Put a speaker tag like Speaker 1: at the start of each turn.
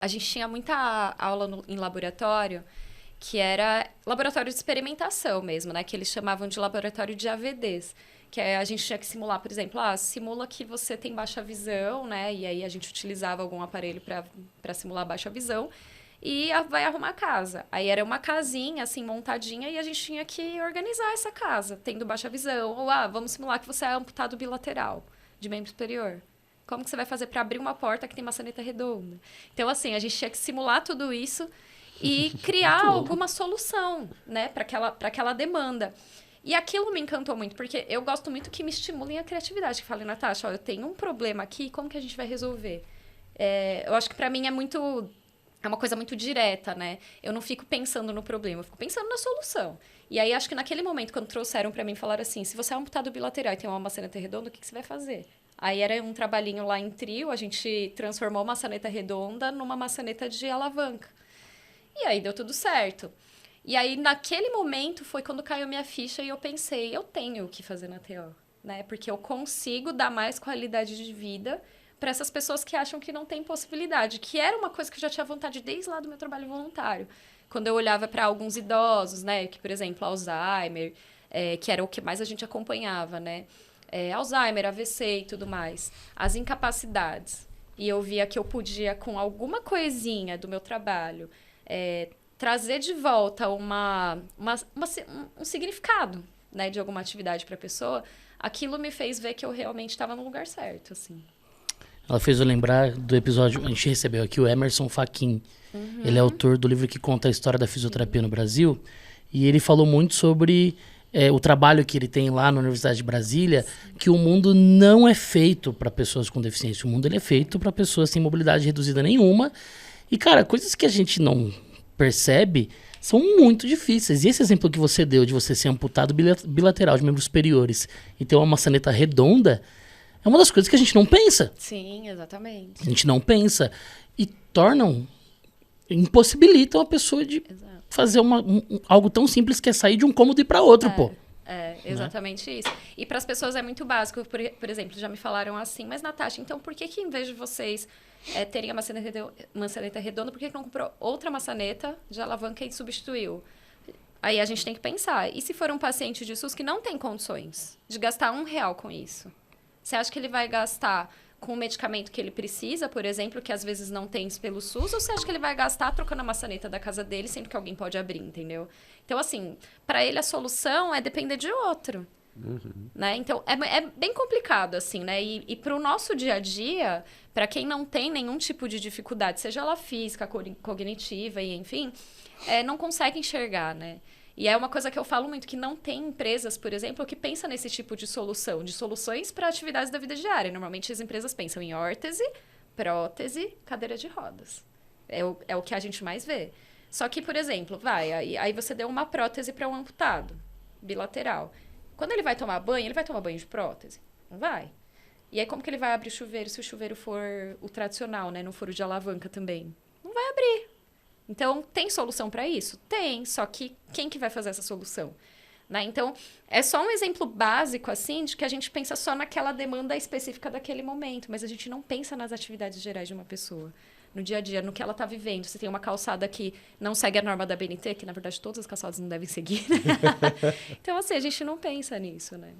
Speaker 1: A gente tinha muita aula em laboratório, que era laboratório de experimentação mesmo, né? Que eles chamavam de laboratório de AVDs. Que a gente tinha que simular, por exemplo, simula que você tem baixa visão, né? E aí a gente utilizava algum aparelho para simular baixa visão. E vai arrumar a casa. Aí era uma casinha, assim, montadinha, e a gente tinha que organizar essa casa, tendo baixa visão. Ou, vamos simular que você é amputado bilateral, de membro superior. Como que você vai fazer para abrir uma porta que tem maçaneta redonda? Então, assim, a gente tinha que simular tudo isso e criar alguma solução, né, para aquela demanda. E aquilo me encantou muito, porque eu gosto muito que me estimulem a criatividade. Que falem, Natasha, ó, eu tenho um problema aqui, como que a gente vai resolver? Eu acho que para mim é uma coisa muito direta, né? Eu não fico pensando no problema, eu fico pensando na solução. E aí, acho que naquele momento, quando trouxeram para mim, falaram assim, se você é amputado bilateral e tem uma maçaneta redonda, o que você vai fazer? Aí era um trabalhinho lá em trio, a gente transformou a maçaneta redonda numa maçaneta de alavanca. E aí deu tudo certo. E aí, naquele momento, foi quando caiu minha ficha e eu pensei, eu tenho o que fazer na TO, né? Porque eu consigo dar mais qualidade de vida para essas pessoas que acham que não tem possibilidade, que era uma coisa que eu já tinha vontade desde lá do meu trabalho voluntário. Quando eu olhava para alguns idosos, né, que, por exemplo, Alzheimer, que era o que mais a gente acompanhava, né? Alzheimer, AVC e tudo mais. As incapacidades. E eu via que eu podia, com alguma coisinha do meu trabalho, trazer de volta um significado, né, de alguma atividade para a pessoa. Aquilo me fez ver que eu realmente estava no lugar certo, assim.
Speaker 2: Ela fez eu lembrar do episódio, a gente recebeu aqui o Emerson Fachin.
Speaker 1: Uhum.
Speaker 2: Ele é autor do livro que conta a história da fisioterapia no Brasil. E ele falou muito sobre o trabalho que ele tem lá na Universidade de Brasília, que o mundo não é feito para pessoas com deficiência. O mundo ele é feito para pessoas sem mobilidade reduzida nenhuma. E, cara, coisas que a gente não percebe são muito difíceis. E esse exemplo que você deu de você ser amputado bilateral de membros superiores e ter uma maçaneta redonda é uma das coisas que a gente não pensa.
Speaker 1: Sim, exatamente.
Speaker 2: A gente não pensa. E impossibilitam a pessoa de fazer algo tão simples que é sair de um cômodo e ir para outro, pô.
Speaker 1: Exatamente isso. E para as pessoas é muito básico. Por exemplo, já me falaram assim, mas Natasha, então por que em vez de vocês terem a maçaneta redonda, por que não comprou outra maçaneta de alavanca e substituiu? Aí a gente tem que pensar, e se for um paciente de SUS que não tem condições de gastar R$ 1 com isso? Você acha que ele vai gastar com o medicamento que ele precisa, por exemplo, que às vezes não tem pelo SUS, ou você acha que ele vai gastar trocando a maçaneta da casa dele, sendo que alguém pode abrir, entendeu? Então, assim, para ele a solução é depender de outro.
Speaker 3: Uhum.
Speaker 1: Né? Então, é bem complicado, assim, né? E para o nosso dia a dia, para quem não tem nenhum tipo de dificuldade, seja ela física, cognitiva, e enfim, não consegue enxergar, né? E é uma coisa que eu falo muito, que não tem empresas, por exemplo, que pensam nesse tipo de solução, de soluções para atividades da vida diária. Normalmente as empresas pensam em órtese, prótese, cadeira de rodas. É o que a gente mais vê. Só que, por exemplo, aí você deu uma prótese para um amputado, bilateral. Quando ele vai tomar banho, ele vai tomar banho de prótese? Não vai. E aí como que ele vai abrir o chuveiro se o chuveiro for o tradicional, né? Não for o de alavanca também? Não vai abrir. Então, tem solução para isso? Tem, só que quem que vai fazer essa solução? Né? Então, é só um exemplo básico, assim, de que a gente pensa só naquela demanda específica daquele momento, mas a gente não pensa nas atividades gerais de uma pessoa. No dia a dia, no que ela está vivendo. Se tem uma calçada que não segue a norma da BNT, que, na verdade, todas as calçadas não devem seguir, né? Então, assim, a gente não pensa nisso, né?